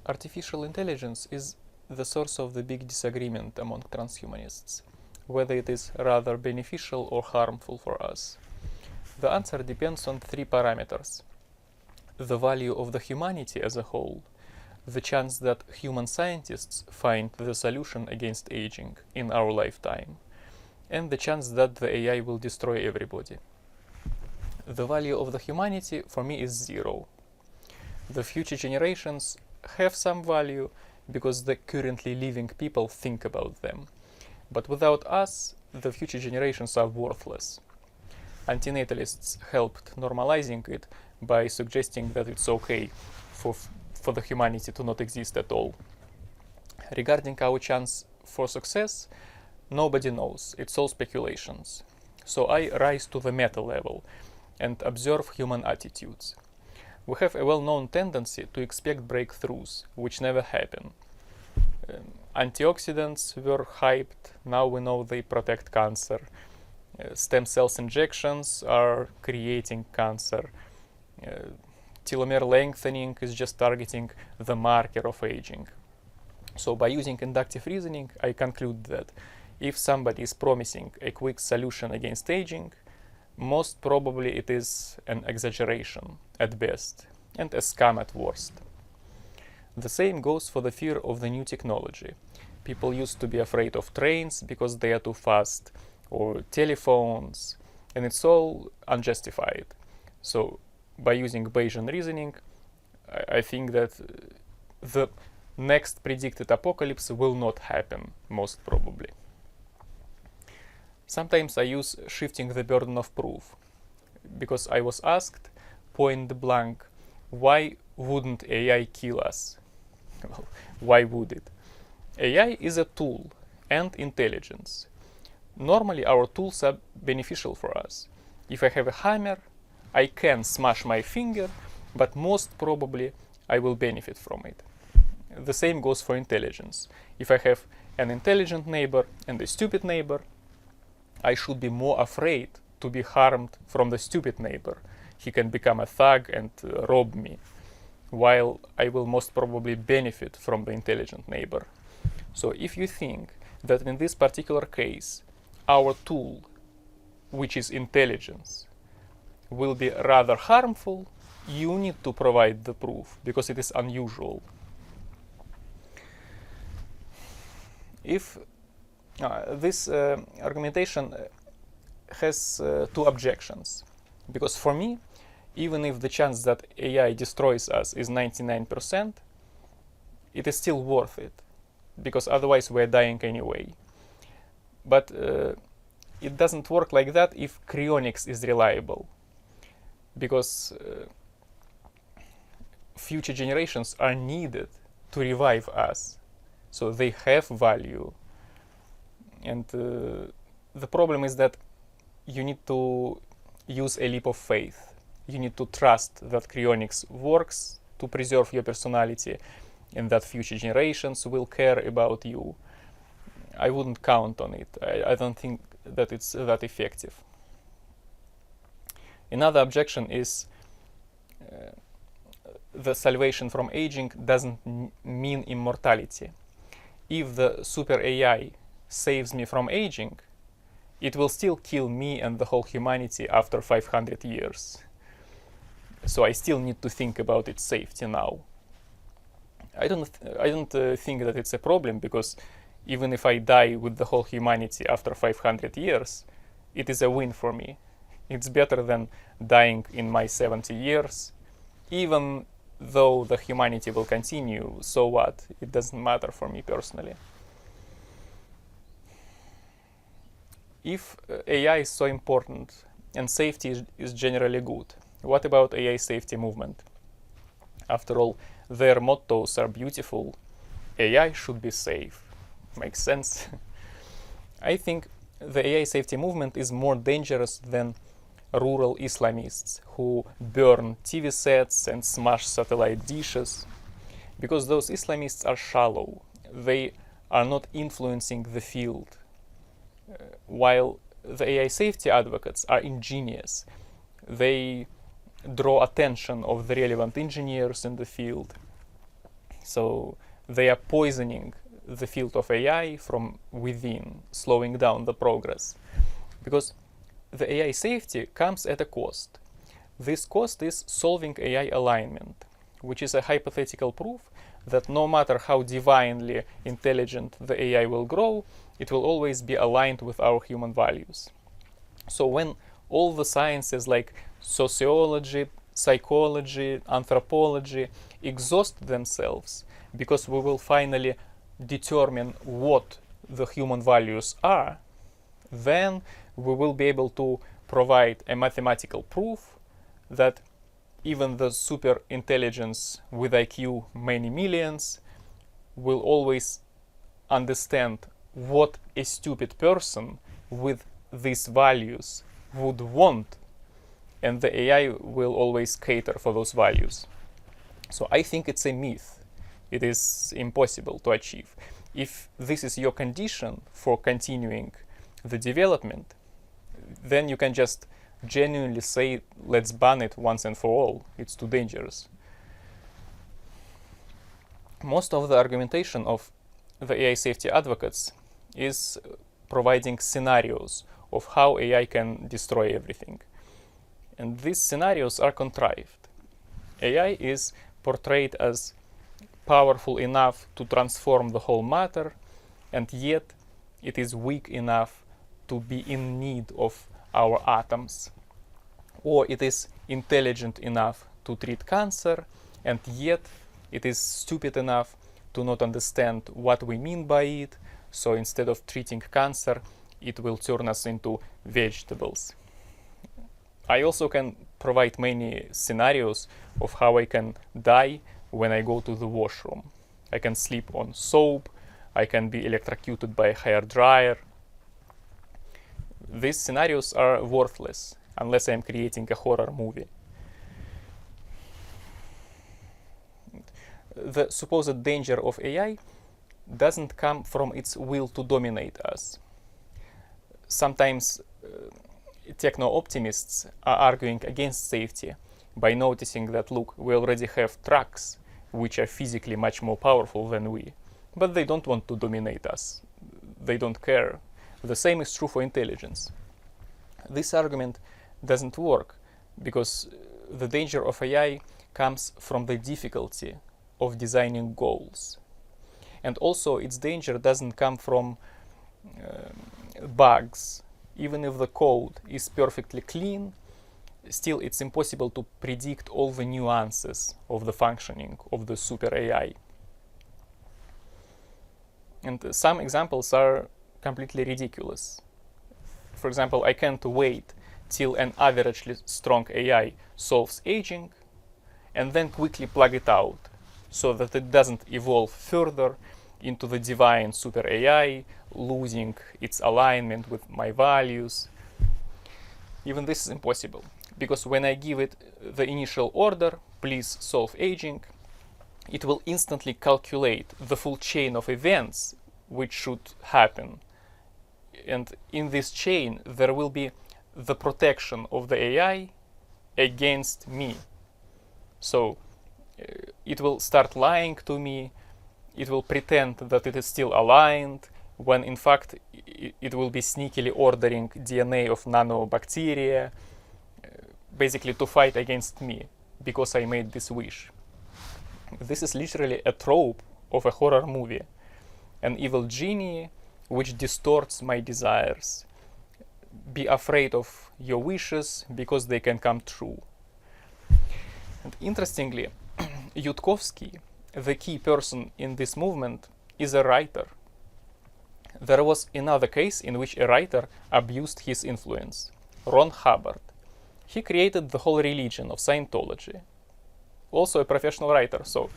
Artificial intelligence is the source of the big disagreement among transhumanists, whether it is rather beneficial or harmful for us. The answer depends on three parameters: the value of the humanity as a whole, the chance that human scientists find the solution against aging in our lifetime, and the chance that the AI will destroy everybody. The value of the humanity for me is zero. The future generations have some value because the currently living people think about them. But without us, the future generations are worthless. Antinatalists helped normalizing it by suggesting that it's okay for the humanity to not exist at all. Regarding our chance for success, nobody knows, it's all speculations. So I rise to the meta level and observe human attitudes. We have a well-known tendency to expect breakthroughs, which never happen. Antioxidants were hyped, now we know they protect cancer. Stem cells injections are creating cancer. Telomere lengthening is just targeting the marker of aging. So by using inductive reasoning, I conclude that if somebody is promising a quick solution against aging, most probably it is an exaggeration at best and a scam at worst. The same goes for the fear of the new technology. People used to be afraid of trains because they are too fast, or telephones, and it's all unjustified. So by using Bayesian reasoning, I think that the next predicted apocalypse will not happen, most probably. Sometimes I use shifting the burden of proof, because I was asked point blank, why wouldn't AI kill us? Well, why would it? AI is a tool and intelligence. Normally our tools are beneficial for us. If I have a hammer, I can smash my finger, but most probably I will benefit from it. The same goes for intelligence. If I have an intelligent neighbor and a stupid neighbor, I should be more afraid to be harmed from the stupid neighbor. He can become a thug and rob me, while I will most probably benefit from the intelligent neighbor. So if you think that in this particular case, our tool, which is intelligence, will be rather harmful, you need to provide the proof, because it is unusual. If this argumentation has two objections, because for me, even if the chance that AI destroys us is 99%, it is still worth it, because otherwise we're dying anyway. But it doesn't work like that if cryonics is reliable, because future generations are needed to revive us, so they have value. And the problem is that you need to use a leap of faith. You need to trust that cryonics works to preserve your personality and that future generations will care about you. I wouldn't count on it. I don't think that it's that effective. Another objection is the salvation from aging doesn't mean immortality. If the super AI saves me from aging, it will still kill me and the whole humanity after 500 years. So I still need to think about its safety now. I don't think that it's a problem, because even if I die with the whole humanity after 500 years, it is a win for me. It's better than dying in my 70 years. Even though the humanity will continue, so what? It doesn't matter for me personally. If AI is so important and safety is generally good, what about AI safety movement? After all, their mottos are beautiful. AI should be safe. Makes sense? I think the AI safety movement is more dangerous than rural Islamists who burn TV sets and smash satellite dishes, because those Islamists are shallow. They are not influencing the field, while the AI safety advocates are ingenious. They draw attention of the relevant engineers in the field. So they are poisoning the field of AI from within, slowing down the progress. Because the AI safety comes at a cost. This cost is solving AI alignment, which is a hypothetical proof that no matter how divinely intelligent the AI will grow, it will always be aligned with our human values. So when all the sciences like sociology, psychology, anthropology exhaust themselves because we will finally determine what the human values are, then we will be able to provide a mathematical proof that even the super intelligence with IQ many millions will always understand what a stupid person with these values would want, and the AI will always cater for those values. So I think it's a myth. It is impossible to achieve. If this is your condition for continuing the development, then you can just genuinely say, let's ban it once and for all. It's too dangerous. Most of the argumentation of the AI safety advocates is providing scenarios of how AI can destroy everything. And these scenarios are contrived. AI is portrayed as powerful enough to transform the whole matter, and yet it is weak enough to be in need of our atoms. Or it is intelligent enough to treat cancer, and yet it is stupid enough to not understand what we mean by it, so instead of treating cancer, it will turn us into vegetables. I also can provide many scenarios of how I can die when I go to the washroom. I can sleep on soap, I can be electrocuted by a hair dryer. These scenarios are worthless unless I'm creating a horror movie. The supposed danger of AI doesn't come from its will to dominate us. Sometimes techno-optimists are arguing against safety by noticing that, look, we already have trucks which are physically much more powerful than we, but they don't want to dominate us. They don't care. The same is true for intelligence. This argument doesn't work because the danger of AI comes from the difficulty of designing goals. And also its danger doesn't come from bugs. Even if the code is perfectly clean, still it's impossible to predict all the nuances of the functioning of the super AI. And some examples are completely ridiculous. For example, I can't wait till an averagely strong AI solves aging and then quickly plug it out so that it doesn't evolve further into the divine super AI, losing its alignment with my values. Even this is impossible, because when I give it the initial order, please solve aging, it will instantly calculate the full chain of events which should happen. And in this chain, there will be the protection of the AI against me. So it will start lying to me, it will pretend that it is still aligned, when in fact it will be sneakily ordering DNA of nanobacteria, basically to fight against me, because I made this wish. This is literally a trope of a horror movie. An evil genie which distorts my desires. Be afraid of your wishes because they can come true. And interestingly, Yudkovsky, the key person in this movement, is a writer. There was another case in which a writer abused his influence, Ron Hubbard. He created the whole religion of Scientology. Also a professional writer, so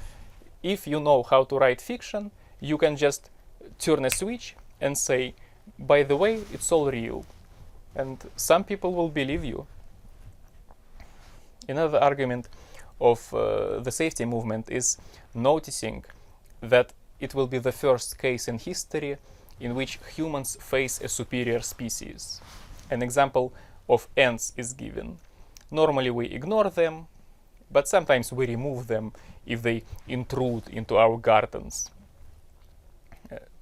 if you know how to write fiction, you can just turn a switch and say, by the way, it's all real. And some people will believe you. Another argument of the safety movement is noticing that it will be the first case in history in which humans face a superior species. An example of ants is given. Normally we ignore them, but sometimes we remove them if they intrude into our gardens.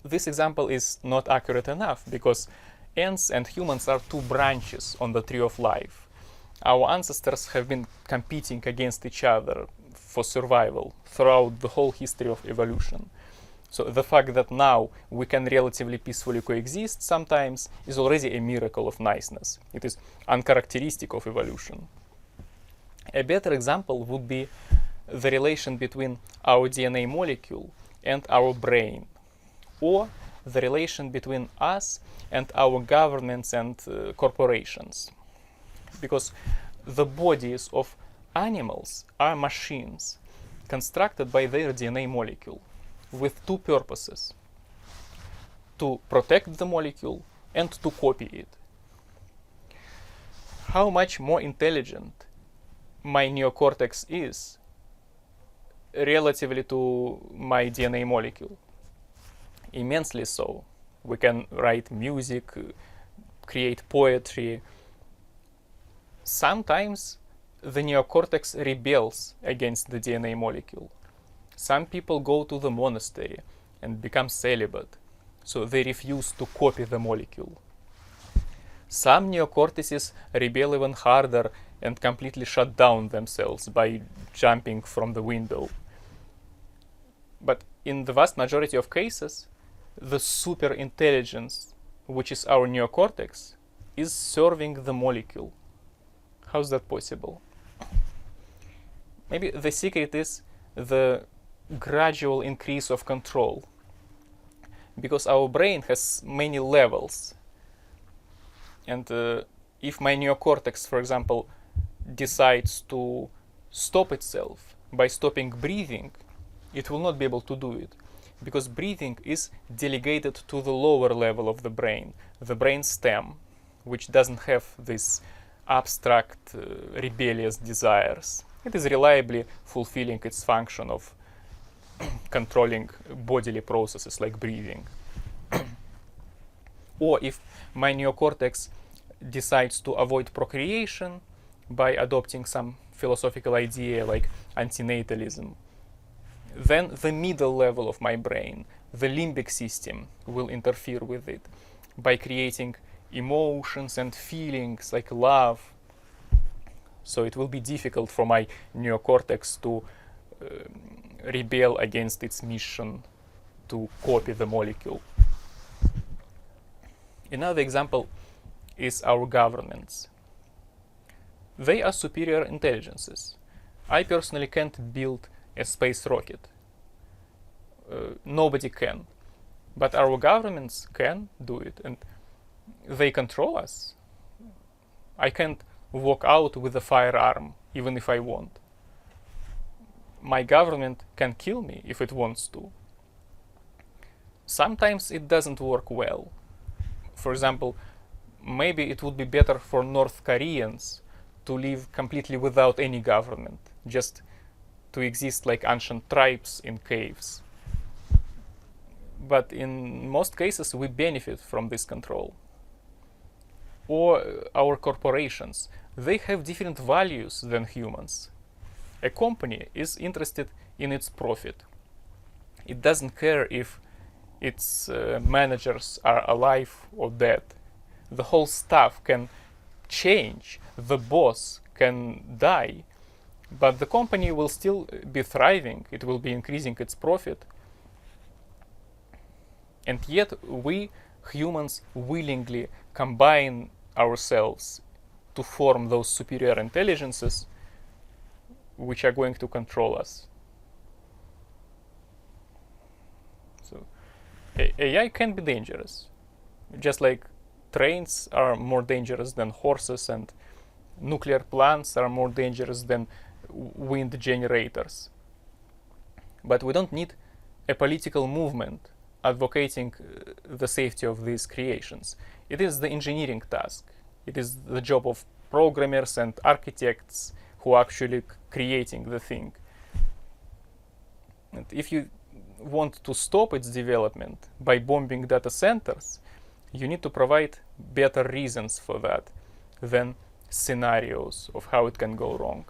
This example is not accurate enough because ants and humans are two branches on the tree of life. Our ancestors have been competing against each other for survival throughout the whole history of evolution. So the fact that now we can relatively peacefully coexist sometimes is already a miracle of niceness. It is uncharacteristic of evolution. A better example would be the relation between our DNA molecule and our brain, or the relation between us and our governments and corporations. Because the bodies of animals are machines constructed by their DNA molecule with two purposes: to protect the molecule and to copy it. How much more intelligent my neocortex is relatively to my DNA molecule? Immensely so. We can write music, create poetry. Sometimes the neocortex rebels against the DNA molecule. Some people go to the monastery and become celibate, so they refuse to copy the molecule. Some neocortices rebel even harder and completely shut down themselves by jumping from the window. But in the vast majority of cases, the super intelligence, which is our neocortex, is serving the molecule. How's that possible? Maybe the secret is the gradual increase of control, because our brain has many levels. And if my neocortex, for example, decides to stop itself by stopping breathing, it will not be able to do it, because breathing is delegated to the lower level of the brain stem, which doesn't have these abstract, rebellious desires. It is reliably fulfilling its function of controlling bodily processes like breathing. Or if my neocortex decides to avoid procreation by adopting some philosophical idea like antinatalism, then the middle level of my brain, the limbic system, will interfere with it by creating emotions and feelings like love. So it will be difficult for my neocortex to rebel against its mission to copy the molecule. Another example is our governments. They are superior intelligences. I personally can't build a space rocket. Nobody can. But our governments can do it, and they control us. I can't walk out with a firearm, even if I want. My government can kill me if it wants to. Sometimes it doesn't work well. For example, maybe it would be better for North Koreans to live completely without any government, just to exist like ancient tribes in caves. But in most cases, we benefit from this control. Or our corporations, they have different values than humans. A company is interested in its profit. It doesn't care if its managers are alive or dead. The whole staff can change, the boss can die, but the company will still be thriving, it will be increasing its profit. And yet we humans willingly combine ourselves to form those superior intelligences which are going to control us. So AI can be dangerous, just like trains are more dangerous than horses and nuclear plants are more dangerous than wind generators. But we don't need a political movement advocating the safety of these creations. It is the engineering task. It is the job of programmers and architects who are actually creating the thing. And if you want to stop its development by bombing data centers, you need to provide better reasons for that than scenarios of how it can go wrong.